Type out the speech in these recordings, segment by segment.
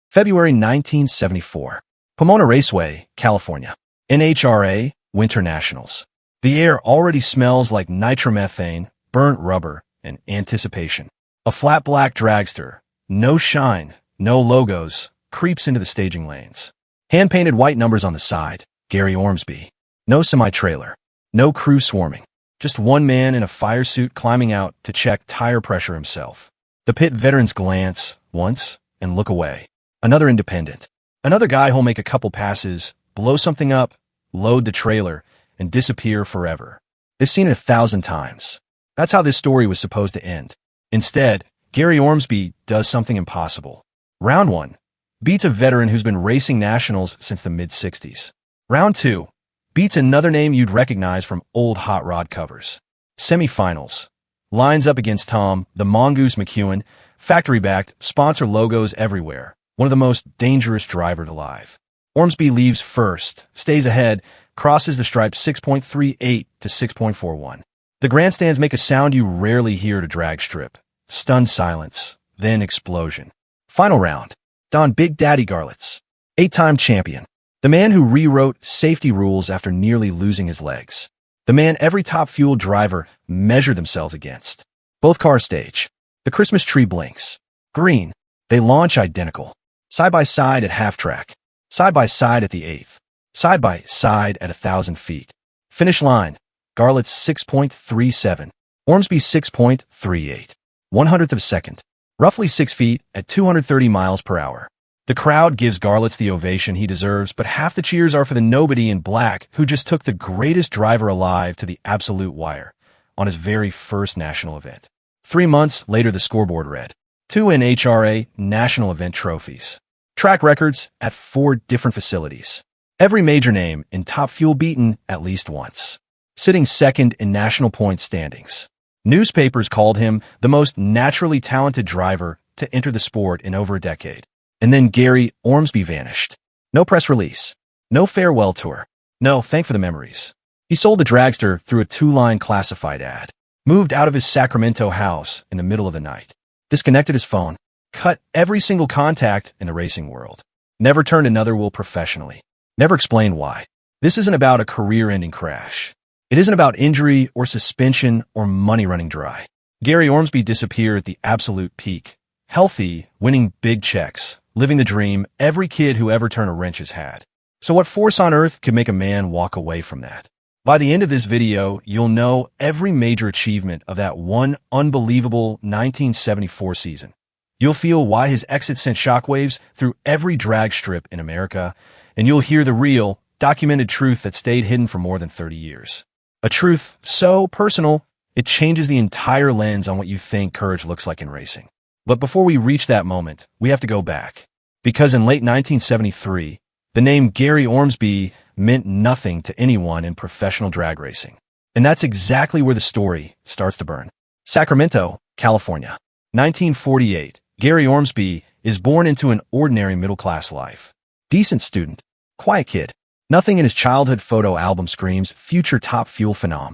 February 1974. Pomona Raceway, California. NHRA Winter Nationals. The air already smells like nitromethane, burnt rubber, and anticipation. A flat black dragster, no shine, no logos, creeps into the staging lanes. Hand-painted white numbers on the side, Gary Ormsby. No semi-trailer. No crew swarming. Just one man in a fire suit climbing out to check tire pressure himself. The pit veterans glance once and look away. Another independent. Another guy who'll make a couple passes, blow something up, load the trailer, and disappear forever. They've seen it 1,000 times. That's how this story was supposed to end. Instead, Gary Ormsby does something impossible. Round 1. Beats a veteran who's been racing nationals since the mid-60s. Round 2. Beats another name you'd recognize from old hot rod covers. Semifinals. Lines up against Tom, the Mongoose McEwen, factory-backed, sponsor logos everywhere. One of the most dangerous drivers alive. Ormsby leaves first, stays ahead, crosses the stripe 6.38 to 6.41. The grandstands make a sound you rarely hear at a drag strip. Stunned silence, then explosion. Final round. Don Big Daddy Garlits. 8-time champion. The man who rewrote safety rules after nearly losing his legs. The man every Top Fuel driver measured themselves against. Both cars stage. The Christmas tree blinks. Green. They launch identical. Side by side at half track. Side by side at the 8th. Side by side at 1,000 feet. Finish line. Garlits 6.37. Ormsby 6.38. 100th of a second. Roughly 6 feet at 230 miles per hour. The crowd gives Garlits the ovation he deserves, but half the cheers are for the nobody in black who just took the greatest driver alive to the absolute wire on his very first national event. 3 months later, the scoreboard read, 2 NHRA national event trophies. Track records at 4 different facilities. Every major name in Top Fuel beaten at least once. Sitting second in national points standings. Newspapers called him the most naturally talented driver to enter the sport in over a decade. And then Gary Ormsby vanished. No press release. No farewell tour. No thank for the memories. He sold the dragster through a 2-line classified ad. Moved out of his Sacramento house in the middle of the night. Disconnected his phone. Cut every single contact in the racing world. Never turned another wheel professionally. Never explained why. This isn't about a career-ending crash. It isn't about injury or suspension or money running dry. Gary Ormsby disappeared at the absolute peak. Healthy, winning big checks, living the dream every kid who ever turned a wrench has had. So what force on earth could make a man walk away from that? By the end of this video, you'll know every major achievement of that one unbelievable 1974 season. You'll feel why his exit sent shockwaves through every drag strip in America, and you'll hear the real, documented truth that stayed hidden for more than 30 years. A truth so personal, it changes the entire lens on what you think courage looks like in racing. But before we reach that moment, we have to go back. Because in late 1973, the name Gary Ormsby meant nothing to anyone in professional drag racing. And that's exactly where the story starts to burn. Sacramento, California. 1948. Gary Ormsby is born into an ordinary middle-class life. Decent student. Quiet kid. Nothing in his childhood photo album screams future Top Fuel phenom.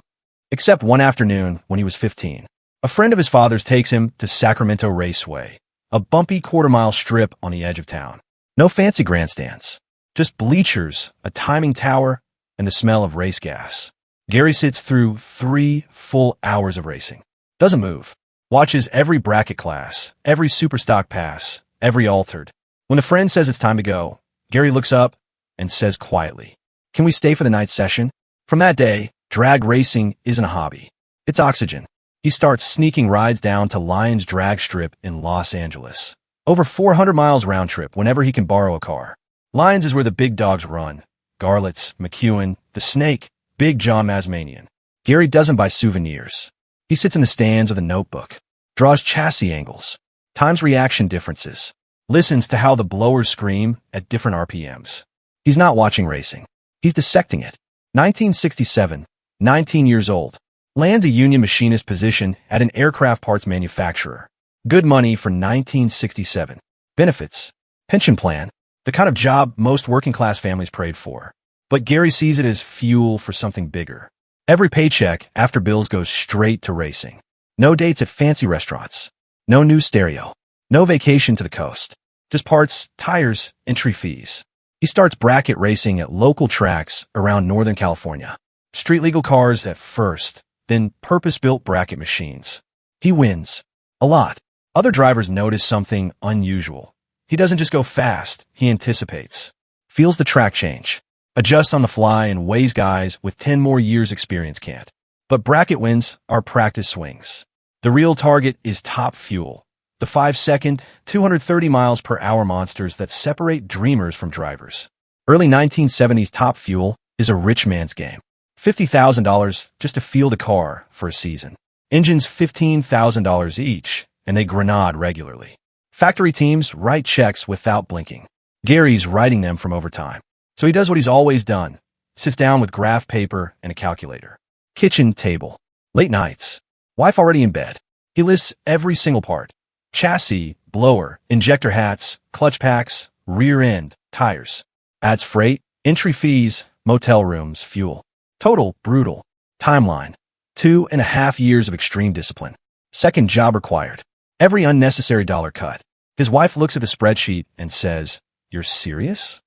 Except one afternoon when he was 15. A friend of his father's takes him to Sacramento Raceway, a bumpy quarter-mile strip on the edge of town. No fancy grandstands. Just bleachers, a timing tower, and the smell of race gas. Gary sits through 3 full hours of racing. Doesn't move. Watches every bracket class, every superstock pass, every altered. When the friend says it's time to go, Gary looks up and says quietly, "Can we stay for the night session?" From that day, drag racing isn't a hobby. It's oxygen. He starts sneaking rides down to Lyons Drag Strip in Los Angeles. Over 400 miles round trip whenever he can borrow a car. Lyons is where the big dogs run. Garlits, McEwen, the Snake, Big John Mazmanian. Gary doesn't buy souvenirs. He sits in the stands with a notebook, draws chassis angles, times reaction differences, listens to how the blowers scream at different RPMs. He's not watching racing. He's dissecting it. 1967, 19 years old. Lands a union machinist position at an aircraft parts manufacturer. Good money for 1967. Benefits. Pension plan. The kind of job most working-class families prayed for. But Gary sees it as fuel for something bigger. Every paycheck after bills goes straight to racing. No dates at fancy restaurants. No new stereo. No vacation to the coast. Just parts, tires, entry fees. He starts bracket racing at local tracks around Northern California. Street legal cars at first, then purpose-built bracket machines. He wins. A lot. Other drivers notice something unusual. He doesn't just go fast, he anticipates. Feels the track change. Adjusts on the fly in ways guys with 10 more years experience can't. But bracket wins are practice swings. The real target is Top Fuel. The 5-second, 230 miles per hour monsters that separate dreamers from drivers. Early 1970s Top Fuel is a rich man's game. $50,000 just to field a car for a season. Engines $15,000 each, and they grenade regularly. Factory teams write checks without blinking. Gary's writing them from overtime. So he does what he's always done. Sits down with graph paper and a calculator. Kitchen table. Late nights. Wife already in bed. He lists every single part. Chassis, blower, injector hats, clutch packs, rear end, tires. Adds freight, entry fees, motel rooms, fuel. Total, brutal. Timeline. 2.5 years of extreme discipline. Second job required. Every unnecessary dollar cut. His wife looks at the spreadsheet and says, "You're serious?"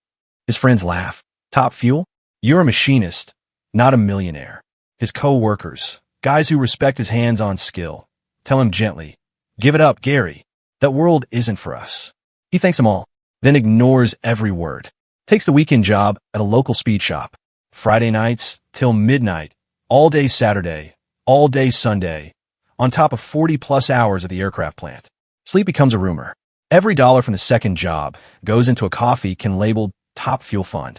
His friends laugh. Top Fuel? You're a machinist, not a millionaire. His co-workers, guys who respect his hands-on skill, tell him gently, "Give it up, Gary. That world isn't for us." He thanks them all, then ignores every word. Takes the weekend job at a local speed shop. Friday nights till midnight, all day Saturday, all day Sunday, on top of 40-plus hours at the aircraft plant. Sleep becomes a rumor. Every dollar from the second job goes into a coffee can labeled Top Fuel Fund.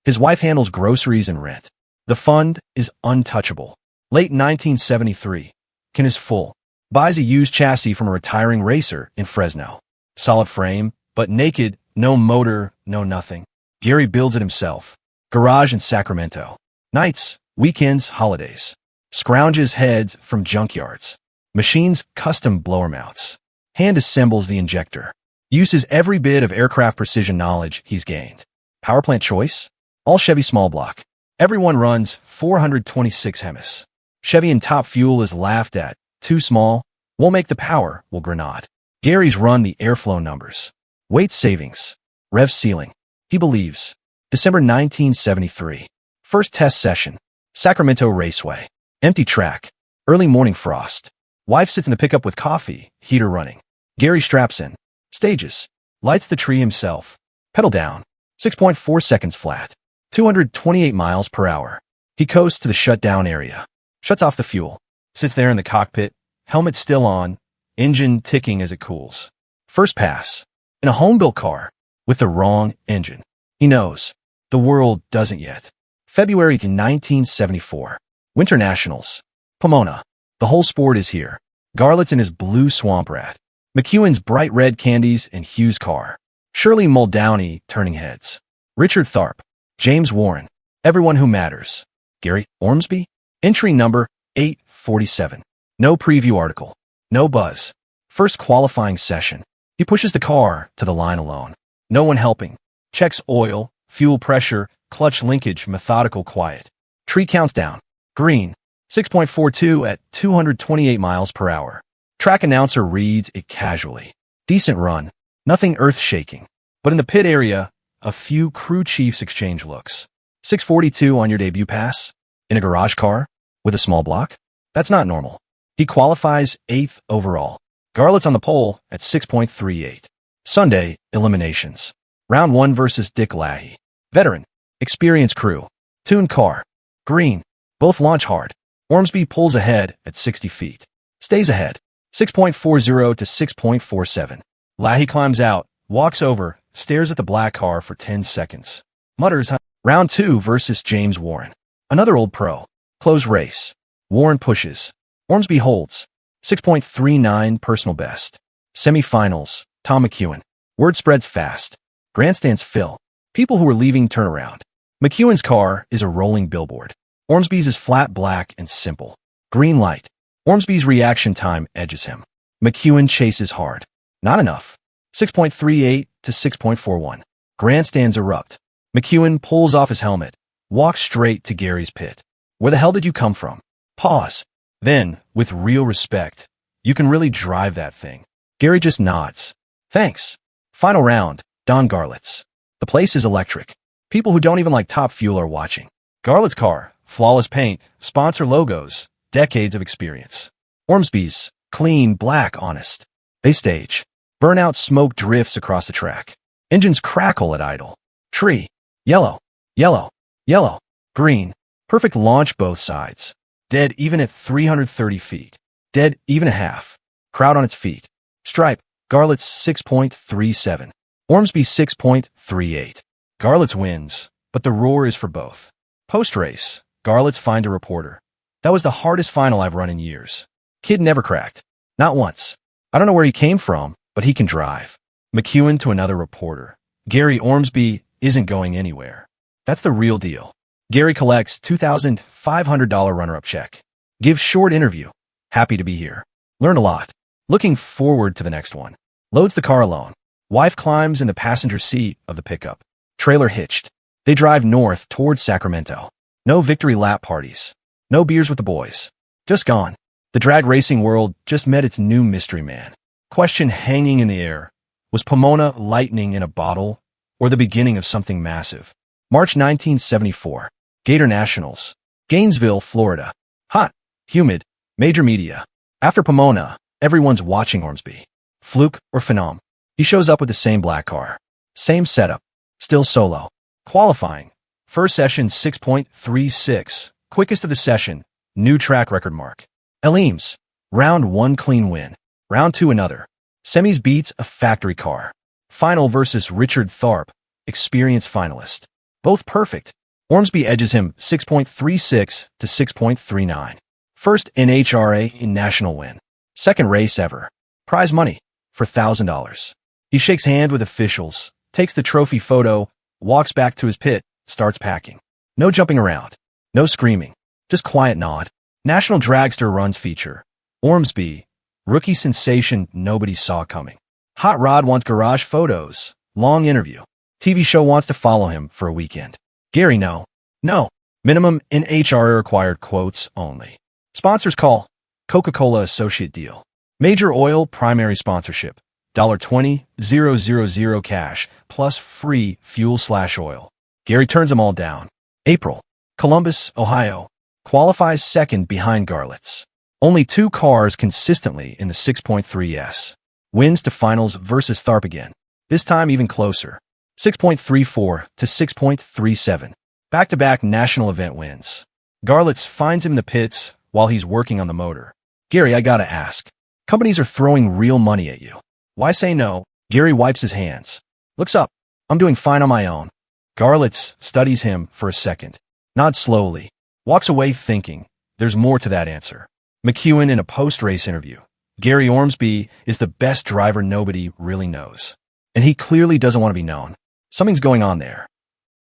His wife handles groceries and rent. The fund is untouchable. Late 1973. Ken is full. Buys a used chassis from a retiring racer in Fresno. Solid frame, but naked, no motor, no nothing. Gary builds it himself. Garage in Sacramento. Nights, weekends, holidays. Scrounges heads from junkyards. Machines custom blower mounts. Hand assembles the injector. Uses every bit of aircraft precision knowledge he's gained. Power plant choice? All Chevy small block. Everyone runs 426 Hemis. Chevy and Top Fuel is laughed at. Too small. Won't make the power, will grenade. Gary's run the airflow numbers. Weight savings. Rev ceiling. He believes. December 1973. First test session. Sacramento Raceway. Empty track. Early morning frost. Wife sits in the pickup with coffee, heater running. Gary straps in. Stages. Lights the tree himself. Pedal down. 6.4 seconds flat. 228 miles per hour. He coasts to the shutdown area. Shuts off the fuel. Sits there in the cockpit. Helmet still on. Engine ticking as it cools. First pass. In a home-built car. With the wrong engine. He knows. The world doesn't yet. February 1974. Winter Nationals. Pomona. The whole sport is here. Garlett's in his blue swamp rat. McEwen's bright red candies and Hughes' car. Shirley Muldowney turning heads. Richard Tharp. James Warren. Everyone who matters. Gary Ormsby. Entry number 847. No preview article. No buzz. First qualifying session. He pushes the car to the line alone. No one helping. Checks oil, fuel pressure, clutch linkage, methodical quiet. Tree counts down. Green. 6.42 at 228 miles per hour. Track announcer reads it casually. Decent run. Nothing earth-shaking. But in the pit area, a few crew chiefs exchange looks. 6:42 on your debut pass? In a garage car? With a small block? That's not normal. He qualifies 8th overall. Garlett's on the pole at 6.38. Sunday, eliminations. Round 1 versus Dick Lahey. Veteran. Experienced crew. Tuned car. Green. Both launch hard. Ormsby pulls ahead at 60 feet. Stays ahead. 6.40 to 6.47. Lahey climbs out, walks over, stares at the black car for 10 seconds. Mutters, Round 2 versus James Warren. Another old pro. Close race. Warren pushes. Ormsby holds. 6.39 personal best. Semifinals. Tom McEwen. Word spreads fast. Grandstands fill. People who are leaving turn around. McEwen's car is a rolling billboard. Ormsby's is flat black and simple. Green light. Ormsby's reaction time edges him. McEwen chases hard. Not enough. 6.38 to 6.41. Grandstands erupt. McEwen pulls off his helmet. Walks straight to Gary's pit. Where the hell did you come from? Pause. Then, with real respect, you can really drive that thing. Gary just nods. Thanks. Final round, Don Garlits. The place is electric. People who don't even like Top Fuel are watching. Garlits' car, flawless paint, sponsor logos, decades of experience. Ormsby's, clean, black, honest. They stage. Burnout smoke drifts across the track. Engines crackle at idle. Tree. Yellow. Yellow. Yellow. Green. Perfect launch both sides. Dead even at 330 feet. Dead even a half. Crowd on its feet. Stripe. Garlits 6.37. Ormsby 6.38. Garlits wins, but the roar is for both. Post-race, Garlits find a reporter. That was the hardest final I've run in years. Kid never cracked. Not once. I don't know where he came from, but he can drive. McEwen to another reporter. Gary Ormsby isn't going anywhere. That's the real deal. Gary collects $2,500 runner-up check. Give short interview. Happy to be here. Learn a lot. Looking forward to the next one. Loads the car alone. Wife climbs in the passenger seat of the pickup. Trailer hitched. They drive north towards Sacramento. No victory lap parties. No beers with the boys. Just gone. The drag racing world just met its new mystery man. Question hanging in the air. Was Pomona lightning in a bottle or the beginning of something massive? March 1974. Gator Nationals. Gainesville, Florida. Hot. Humid. Major media. After Pomona, everyone's watching Ormsby. Fluke or phenom. He shows up with the same black car. Same setup. Still solo. Qualifying. First session 6.36. Quickest of the session. New track record mark. Elims. Round 1 clean win. Round 2 another. Semis beats a factory car. Final versus Richard Tharp. Experienced finalist. Both perfect. Ormsby edges him 6.36 to 6.39. First NHRA national win. Second race ever. Prize money for $1,000. He shakes hand with officials, takes the trophy photo, walks back to his pit, starts packing. No jumping around. No screaming. Just quiet nod. National Dragster runs feature. Ormsby. Rookie sensation nobody saw coming. Hot Rod wants garage photos. Long interview. TV show wants to follow him for a weekend. Gary no. No. Minimum NHRA required quotes only. Sponsors call. Coca-Cola associate deal. Major oil primary sponsorship. $20,000 cash plus free fuel/oil. Gary turns them all down. April. Columbus, Ohio. Qualifies second behind Garlits. Only 2 cars consistently in the 6.3s. Wins to finals versus Tharp again. This time even closer. 6.34 to 6.37. Back-to-back national event wins. Garlits finds him in the pits while he's working on the motor. Gary, I gotta ask. Companies are throwing real money at you. Why say no? Gary wipes his hands. Looks up. I'm doing fine on my own. Garlits studies him for a second. Nods slowly. Walks away thinking. There's more to that answer. McEwen in a post-race interview. Gary Ormsby is the best driver nobody really knows. And he clearly doesn't want to be known. Something's going on there.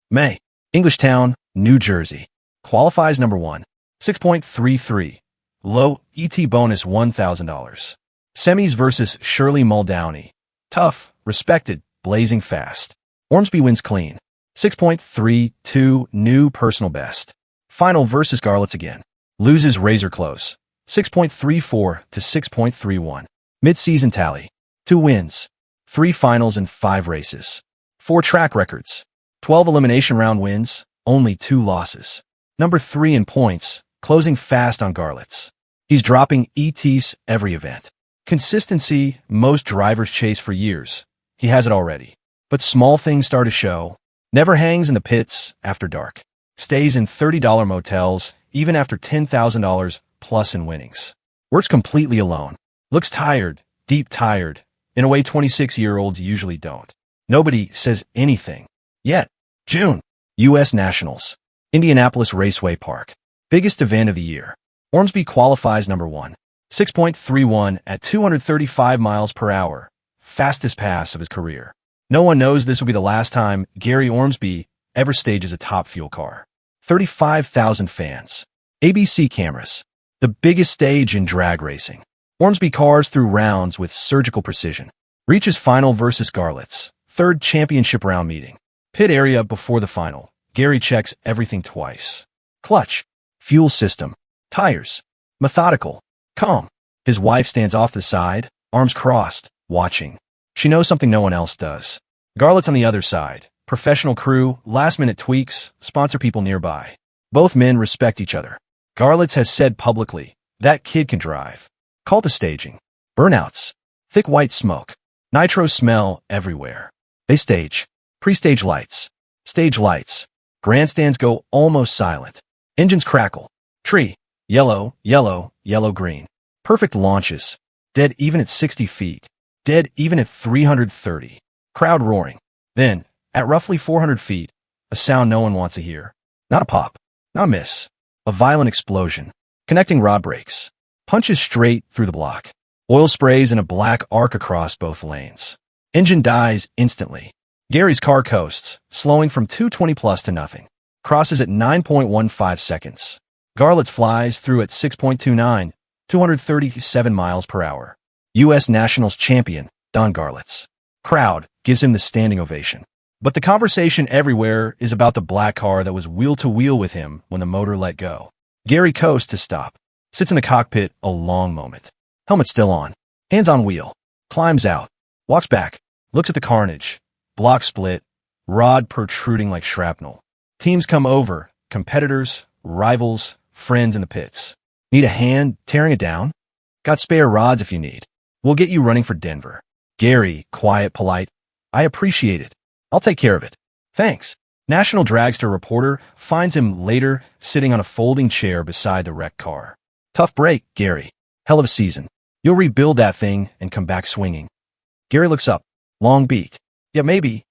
May. Englishtown, New Jersey. Qualifies number 1. 6.33. Low ET bonus $1,000. Semis versus Shirley Muldowney. Tough, respected, blazing fast. Ormsby wins clean. 6.32 new personal best. Final versus Garlits again. Loses razor close. 6.34 to 6.31. Mid-season tally. 2 wins. 3 finals and 5 races. 4 track records. 12 elimination round wins, only 2 losses. Number 3 in points, closing fast on Garlits. He's dropping ETs every event. Consistency, most drivers chase for years. He has it already. But small things start to show. Never hangs in the pits after dark. Stays in $30 motels, even after $10,000 plus in winnings. Works completely alone. Looks tired, deep tired, in a way 26-year-olds usually don't. Nobody says anything. Yet. June. U.S. Nationals. Indianapolis Raceway Park. Biggest event of the year. Ormsby qualifies number 1. 6.31 at 235 miles per hour. Fastest pass of his career. No one knows this will be the last time Gary Ormsby ever stages a Top Fuel car. 35,000 fans. ABC cameras. The biggest stage in drag racing. Ormsby cars through rounds with surgical precision. Reaches final versus Garlits. 3rd championship round meeting. Pit area before the final. Gary checks everything twice. Clutch. Fuel system. Tires. Methodical. Calm. His wife stands off the side, arms crossed, watching. She knows something no one else does. Garlett's on the other side. Professional crew, last-minute tweaks, sponsor people nearby. Both men respect each other. Garlett's has said publicly, that kid can drive. Call to staging. Burnouts. Thick white smoke. Nitro smell everywhere. They stage. Pre-stage lights. Stage lights. Grandstands go almost silent. Engines crackle. Tree. Yellow, yellow, yellow, green. Perfect launches. Dead even at 60 feet. Dead even at 330. Crowd roaring. Then, at roughly 400 feet, a sound no one wants to hear. Not a pop. Not a miss. A violent explosion. Connecting rod brakes. Punches straight through the block. Oil sprays in a black arc across both lanes. Engine dies instantly. Gary's car coasts, slowing from 220 plus to nothing. Crosses at 9.15 seconds. Garlett's flies through at 6.29, 237 miles per hour. U.S. Nationals champion, Don Garlett's. Crowd gives him the standing ovation. But the conversation everywhere is about the black car that was wheel-to-wheel with him when the motor let go. Gary coasts to stop. Sits in the cockpit a long moment. Helmet still on. Hands on wheel. Climbs out. Walks back. Looks at the carnage. Block split. Rod protruding like shrapnel. Teams come over. Competitors, rivals, friends in the pits. Need a hand tearing it down? Got spare rods if you need. We'll get you running for Denver. Gary, quiet, polite. I appreciate it. I'll take care of it. Thanks. National Dragster reporter finds him later sitting on a folding chair beside the wrecked car. Tough break, Gary. Hell of a season. You'll rebuild that thing and come back swinging. Gary looks up. Long beat. Yeah, maybe.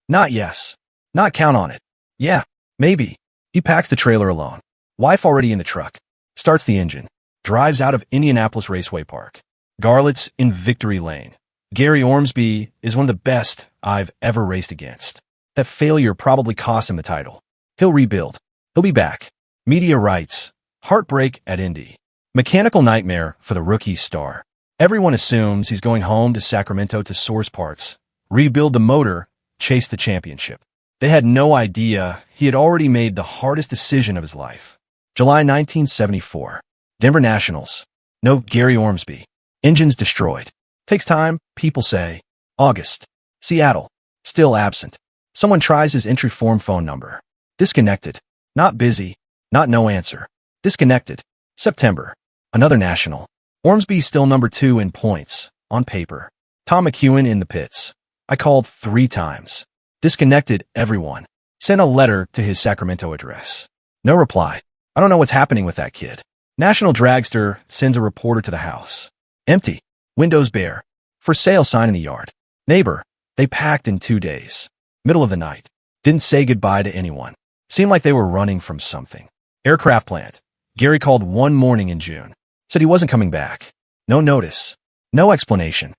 Not yes. Not count on it. Yeah, maybe. He packs the trailer alone. Wife already in the truck. Starts the engine. Drives out of Indianapolis Raceway Park. Garlett's in victory lane. Gary Ormsby is one of the best I've ever raced against. That failure probably cost him the title. He'll rebuild. He'll be back. Media writes, heartbreak at Indy. Mechanical nightmare for the rookie star. Everyone assumes he's going home to Sacramento to source parts, rebuild the motor, chase the championship. They had no idea he had already made the hardest decision of his life. July 1974. Denver Nationals. No Gary Ormsby. Engines destroyed. Takes time, people say. August. Seattle. Still absent. Someone tries his entry form phone number. Disconnected. Not busy. Not no answer. Disconnected. September. Another national. Ormsby still number 2 in points, on paper. Tom McEwen in the pits. I called 3 times. Disconnected everyone. Sent a letter to his Sacramento address. No reply. I don't know what's happening with that kid. National Dragster sends a reporter to the house. Empty. Windows bare. For sale sign in the yard. Neighbor. They packed in 2 days. Middle of the night. Didn't say goodbye to anyone. Seemed like they were running from something. Aircraft plant. Gary called one morning in June. Said he wasn't coming back. No notice. No explanation.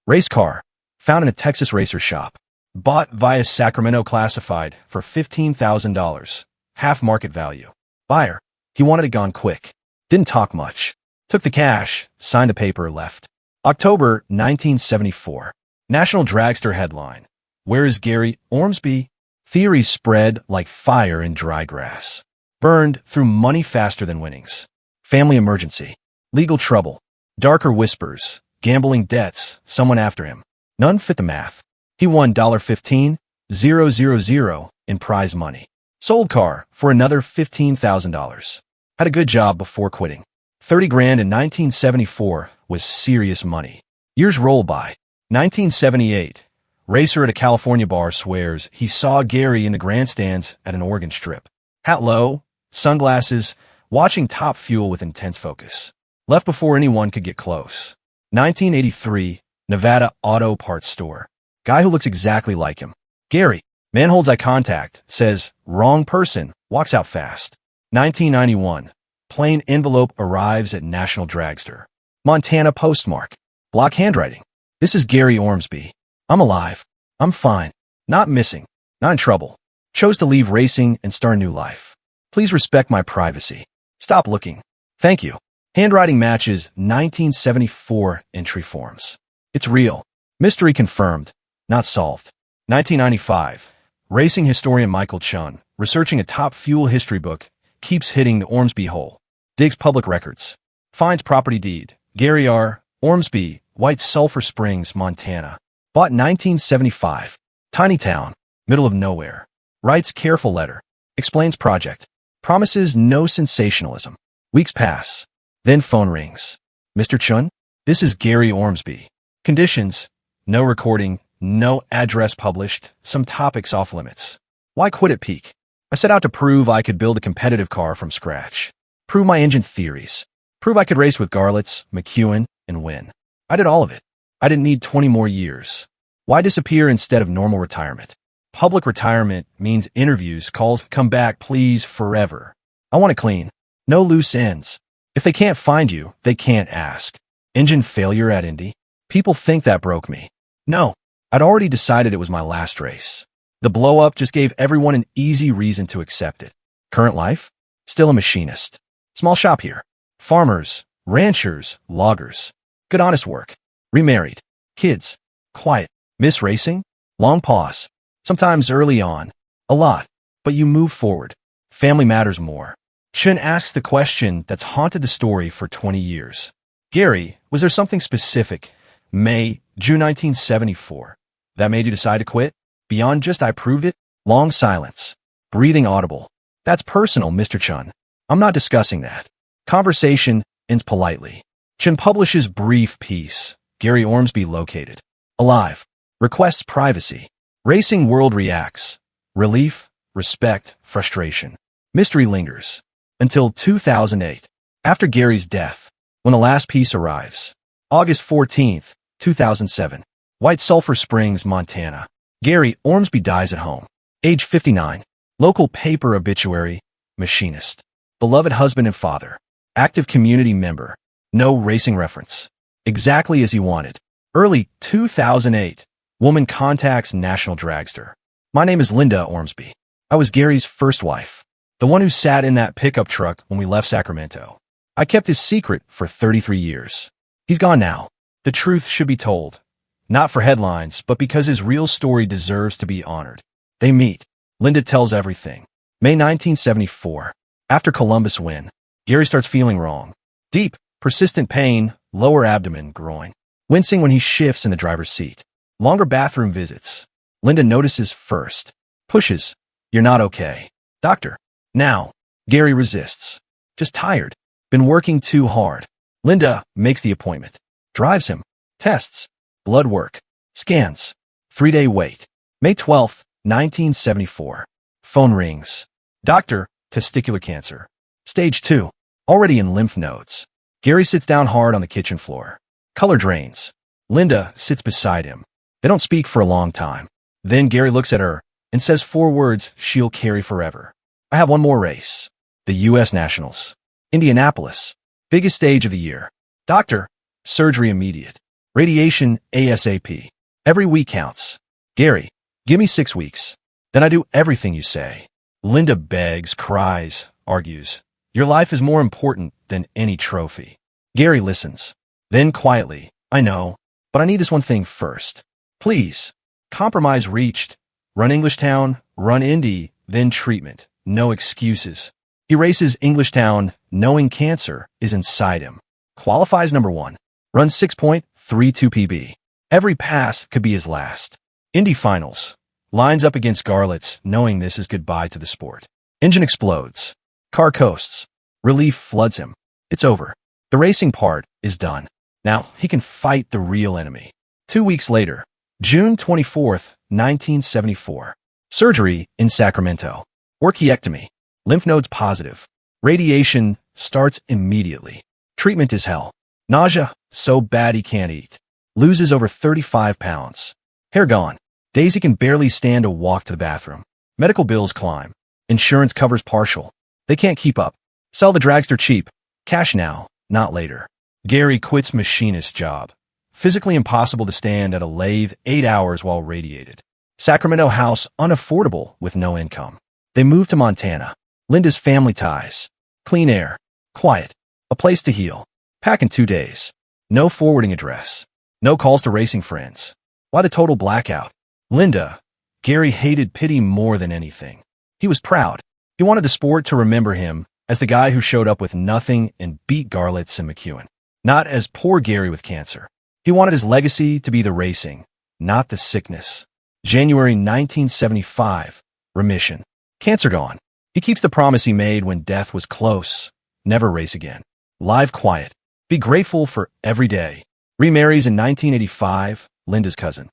Race car. Found in a Texas racer shop. Bought via Sacramento Classified for $15,000. Half market value. Buyer. He wanted it gone quick. Didn't talk much. Took the cash, signed the paper, left. October 1974. National Dragster headline. Where is Gary Ormsby? Theories spread like fire in dry grass. Burned through money faster than winnings. Family emergency. Legal trouble. Darker whispers. Gambling debts. Someone after him. None fit the math. He won $15,000 in prize money. Sold car for another $15,000. Had a good job before quitting. 30 grand in 1974 was serious money. Years roll by. 1978. Racer at a California bar swears he saw Gary in the grandstands at an Oregon Strip. Hat low, sunglasses, watching Top Fuel with intense focus. Left before anyone could get close. 1983. Nevada Auto Parts Store. Guy who looks exactly like him. Gary. Man holds eye contact, says, wrong person, walks out fast. 1991. Plain envelope arrives at National Dragster. Montana postmark. Block handwriting. This is Gary Ormsby. I'm alive. I'm fine. Not missing. Not in trouble. Chose to leave racing and start a new life. Please respect my privacy. Stop looking. Thank you. Handwriting matches 1974 entry forms. It's real. Mystery confirmed. Not solved. 1995. Racing historian Michael Chun, researching a Top Fuel history book, keeps hitting the Ormsby hole. Digs public records. Finds property deed. Gary R. Ormsby, White Sulphur Springs, Montana. Bought 1975. Tiny town, middle of nowhere. Writes careful letter. Explains project. Promises no sensationalism. Weeks pass. Then phone rings. Mr. Chun? This is Gary Ormsby. Conditions: no recording, no address published, some topics off limits. Why quit at peak? I set out to prove I could build a competitive car from scratch. Prove my engine theories. Prove I could race with Garlits, McEwen, and win. I did all of it. I didn't need 20 more years. Why disappear instead of normal retirement? Public retirement means interviews, calls, come back, please, forever. I want it clean. No loose ends. If they can't find you, they can't ask. Engine failure at Indy? People think that broke me. No, I'd already decided it was my last race. The blow-up just gave everyone an easy reason to accept it. Current life? Still a machinist. Small shop here. Farmers, ranchers, loggers. Good honest work. Remarried. Kids. Quiet. Miss racing? Long pause. Sometimes early on. A lot. But you move forward. Family matters more. Chun asks the question that's haunted the story for 20 years. Gary, was there something specific, June 1974, that made you decide to quit? Beyond just I proved it? Long silence. Breathing audible. That's personal, Mr. Chun. I'm not discussing that. Conversation ends politely. Chun publishes brief piece. Gary Ormsby located. Alive. Requests privacy. Racing world reacts. Relief, respect, frustration. Mystery lingers. Until 2008. After Gary's death. When the last piece arrives. August 14th, 2007. White Sulphur Springs, Montana. Gary Ormsby dies at home. Age 59. Local paper obituary. Machinist. Beloved husband and father. Active community member. No racing reference. Exactly as he wanted. Early 2008. Woman contacts National Dragster. My name is Linda Ormsby. I was Gary's first wife. The one who sat in that pickup truck when we left Sacramento. I kept his secret for 33 years. He's gone now. The truth should be told. Not for headlines, but because his real story deserves to be honored. They meet. Linda tells everything. May 1974. After Columbus win, Gary starts feeling wrong. Deep, persistent pain, lower abdomen, groin. Wincing when he shifts in the driver's seat. Longer bathroom visits. Linda notices first. Pushes. You're not okay. Doctor. Now. Gary resists. Just tired. Been working too hard. Linda makes the appointment. Drives him. Tests. Blood work. Scans. 3-day wait. May 12th, 1974. Phone rings. Doctor, testicular cancer. Stage 2. Already in lymph nodes. Gary sits down hard on the kitchen floor. Color drains. Linda sits beside him. They don't speak for a long time. Then Gary looks at her and says 4 words she'll carry forever. I have one more race. The U.S. Nationals. Indianapolis. Biggest stage of the year. Doctor. Surgery immediate. Radiation ASAP. Every week counts. Gary. Give me 6 weeks. Then I do everything you say. Linda begs, cries, argues. Your life is more important than any trophy. Gary listens. Then quietly. I know. But I need this one thing first. Please. Compromise reached. Run Englishtown. Run Indy. Then treatment. No excuses. He races Englishtown, knowing cancer is inside him. Qualifies number 1. Runs 6.32 PB. Every pass could be his last. Indy Finals. Lines up against Garlits, knowing this is goodbye to the sport. Engine explodes. Car coasts. Relief floods him. It's over. The racing part is done. Now he can fight the real enemy. 2 weeks later. June 24th, 1974. Surgery in Sacramento. Orchiectomy. Lymph nodes positive. Radiation starts immediately. Treatment is hell. Nausea, so bad he can't eat. Loses over 35 pounds. Hair gone. Days he can barely stand to walk to the bathroom. Medical bills climb. Insurance covers partial. They can't keep up. Sell the dragster cheap. Cash now, not later. Gary quits machinist job. Physically impossible to stand at a lathe 8 hours while radiated. Sacramento house unaffordable with no income. They move to Montana. Linda's family ties. Clean air. Quiet. A place to heal. Pack in 2 days. No forwarding address. No calls to racing friends. Why the total blackout? Linda. Gary hated pity more than anything. He was proud. He wanted the sport to remember him as the guy who showed up with nothing and beat Garlits and McEwen. Not as poor Gary with cancer. He wanted his legacy to be the racing, not the sickness. January 1975. Remission. Cancer gone. He keeps the promise he made when death was close. Never race again. Live quiet. Be grateful for every day. Remarries in 1985, Linda's cousin.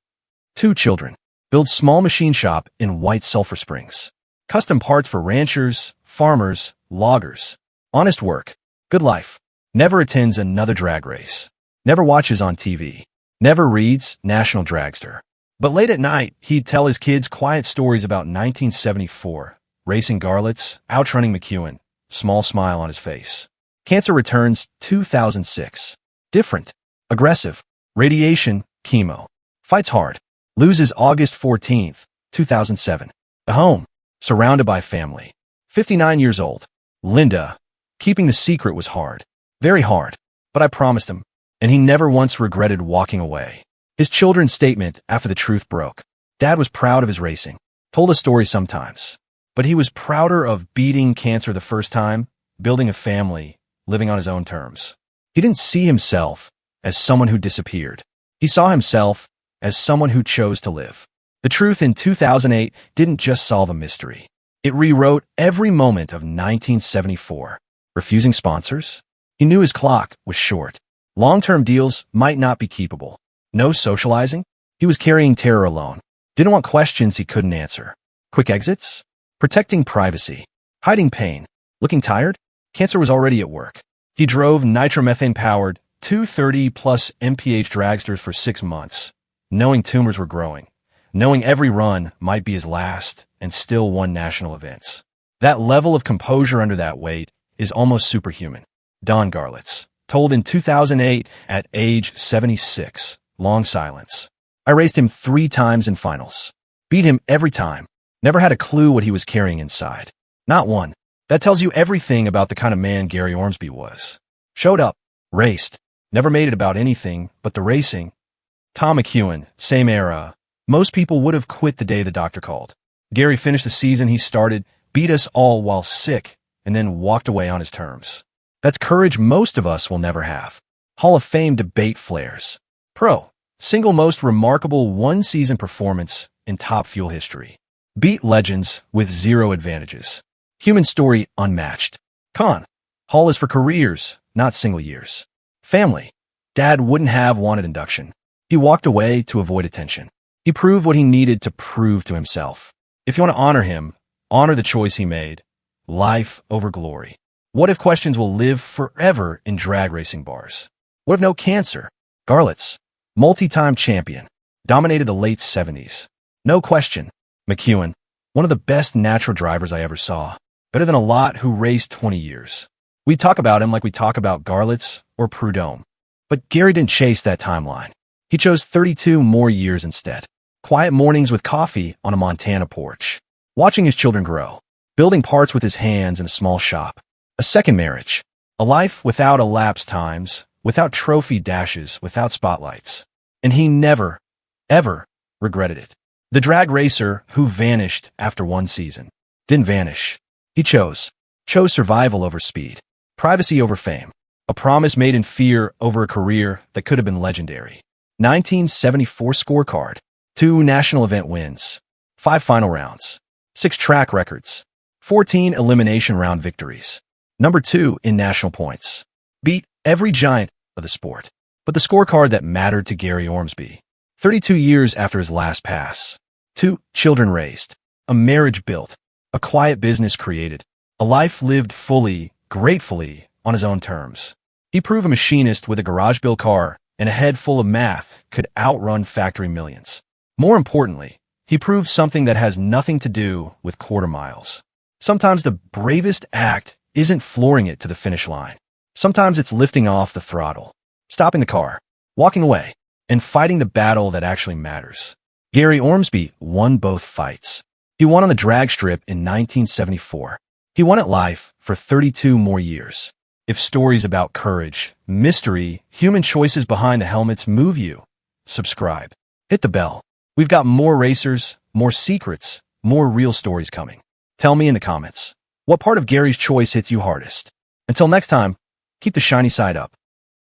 2 children. Builds small machine shop in White Sulphur Springs. Custom parts for ranchers, farmers, loggers. Honest work. Good life. Never attends another drag race. Never watches on TV. Never reads National Dragster. But late at night, he'd tell his kids quiet stories about 1974. Racing Garlits, outrunning McEwen. Small smile on his face. Cancer returns 2006. Different. Aggressive. Radiation, chemo. Fights hard. Loses August 14th, 2007. A home. Surrounded by family. 59 years old. Linda. Keeping the secret was hard. Very hard. But I promised him. And he never once regretted walking away. His children's statement after the truth broke. Dad was proud of his racing. Told a story sometimes. But he was prouder of beating cancer the first time, building a family, living on his own terms. He didn't see himself as someone who disappeared. He saw himself as someone who chose to live. The truth in 2008 didn't just solve a mystery. It rewrote every moment of 1974. Refusing sponsors? He knew his clock was short. Long-term deals might not be keepable. No socializing? He was carrying terror alone. Didn't want questions he couldn't answer. Quick exits? Protecting privacy. Hiding pain. Looking tired? Cancer was already at work. He drove nitromethane-powered 230-plus mph dragsters for 6 months, knowing tumors were growing, knowing every run might be his last, and still won national events. That level of composure under that weight is almost superhuman. Don Garlits, told in 2008 at age 76. Long silence. I raced him 3 times in finals. Beat him every time. Never had a clue what he was carrying inside. Not one. That tells you everything about the kind of man Gary Ormsby was. Showed up. Raced. Never made it about anything but the racing. Tom McEwen, same era. Most people would have quit the day the doctor called. Gary finished the season he started, beat us all while sick, and then walked away on his terms. That's courage most of us will never have. Hall of Fame debate flares. Pro. Single most remarkable one-season performance in Top Fuel history. Beat legends with 0 advantages. Human story unmatched. Con. Hall is for careers, not single years. Family. Dad wouldn't have wanted induction. He walked away to avoid attention. He proved what he needed to prove to himself. If you want to honor him, honor the choice he made. Life over glory. What if questions will live forever in drag racing bars? What if no cancer? Garlits. Multi-time champion. Dominated the late 70s. No question. McEwen. One of the best natural drivers I ever saw. Better than a lot who raced 20 years. We talk about him like we talk about Garlits or Prudhomme. But Gary didn't chase that timeline. He chose 32 more years instead. Quiet mornings with coffee on a Montana porch. Watching his children grow. Building parts with his hands in a small shop. A second marriage. A life without elapsed times, without trophy dashes, without spotlights. And he never, ever regretted it. The drag racer who vanished after 1 season. Didn't vanish. He chose survival over speed. Privacy over fame. A promise made in fear over a career that could have been legendary. 1974 scorecard. 2 national event wins. 5 final rounds. 6 track records. 14 elimination round victories. Number 2 in national points. Beat every giant of the sport. But the scorecard that mattered to Gary Ormsby. 32 years after his last pass. 2 children raised. A marriage built. A quiet business created. A life lived fully, gratefully, on his own terms. He proved a machinist with a garage-built car and a head full of math could outrun factory millions. More importantly, he proved something that has nothing to do with quarter miles. Sometimes the bravest act isn't flooring it to the finish line. Sometimes it's lifting off the throttle, stopping the car, walking away, and fighting the battle that actually matters. Gary Ormsby won both fights. He won on the drag strip in 1974. He won at life for 32 more years. If stories about courage, mystery, human choices behind the helmets move you, subscribe. Hit the bell. We've got more racers, more secrets, more real stories coming. Tell me in the comments, what part of Gary's choice hits you hardest? Until next time, keep the shiny side up.